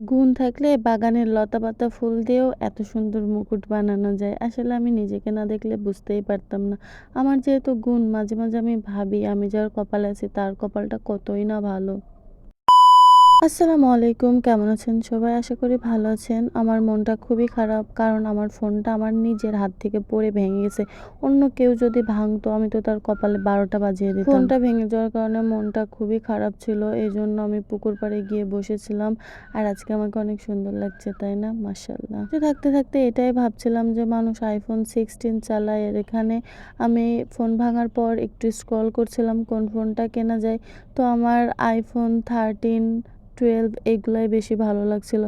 গুণ থাকলে বাগানের লতাপাতা ফুল দিয়েও এত সুন্দর মুকুট বানানো যায়। আসলে আমি নিজেকে না দেখলে বুঝতেই পারতাম না। আমার যেহেতু গুণ, মাঝে মাঝে আমি ভাবি আমি যার কপালে আছি তার কপালটা কতই না ভালো। আসসালামু আলাইকুম। কেমন আছেন সবাই? আশা করি ভালো আছেন। আমার মনটা খুবই খারাপ, কারণ আমার ফোনটা আমার নিজের হাত থেকে পড়ে ভেঙে গেছে। অন্য কেউ যদি ভাঙতো আমি তো তার কপালে ১২টা বাজিয়ে দিতাম। ফোনটা ভেঙে যাওয়ার কারণে মনটা খুবই খারাপ ছিল। এজন্য আমি পুকুর পাড়ে গিয়ে বসেছিলাম। আর আজকে আমাকে অনেক সুন্দর লাগছে, তাই না? মাশাআল্লাহ। থাকতে থাকতে এটাই ভাবছিলাম যে মানুষ iPhone 16 চালায়, আর এখানে আমি ফোন ভাঙার পর একটু স্ক্রল করছিলাম কোন ফোনটা কেনা যায়। তো আমার iPhone 13, 12 এগুলাই বেশি ভালো লাগছিল।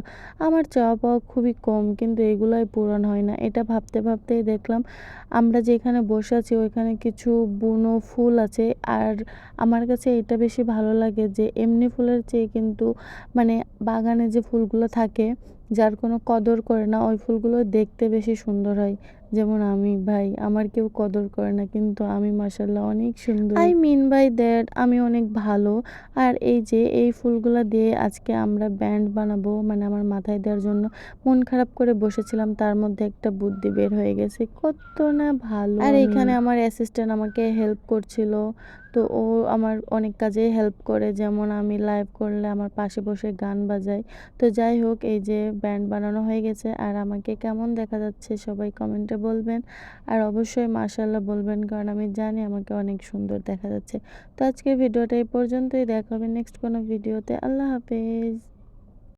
আমার চাওয়া পাওয়া খুবই কম, কিন্তু এগুলাই পূরণ হয় না। এটা ভাবতে ভাবতেই দেখলাম আমরা যেখানে বসে আছি ওইখানে কিছু বুনো ফুল আছে। আর আমার কাছে এটা বেশি ভালো লাগে যে এমনি ফুলের চেয়ে কিন্তু মানে বাগানে যে ফুলগুলো থাকে, যার কোনো কদর করে না, ওই ফুলগুলো দেখতে বেশি সুন্দর হয়। যেমন আমি, ভাই আমার কেউ কদর করে না, কিন্তু আমি মাশাআল্লাহ অনেক সুন্দর। আই মিন বাই দ্যাট আমি অনেক ভালো। আর এই যে এই ফুলগুলা দিয়ে আজকে আমরা ব্যান্ড বানাবো, মানে আমার মাথায় দেওয়ার জন্য মন খারাপ করে বসেছিলাম, তার মধ্যে একটা বুদ্ধি বের হয়ে গেছে। কত না ভালো আর এখানে আমার অ্যাসিস্ট্যান্ট আমাকে হেল্প করছিল। তো ও আমার অনেক কাজেই হেল্প করে, যেমন আমি লাইভ করলে আমার পাশে বসে গান বাজায়। তো যাই হোক, এই যে ব্যান্ড বানানো হয়ে গেছে। আর আমাকে কেমন দেখা যাচ্ছে সবাই কমেন্টে বলবেন। আর অবশ্যই মাশাআল্লাহ বলবেন, কারণ আমি জানি আমাকে অনেক সুন্দর দেখা যাচ্ছে। তো আজকের ভিডিওটা এই পর্যন্তই। দেখা হবে নেক্সট কোনো ভিডিওতে। আল্লাহ হাফেজ।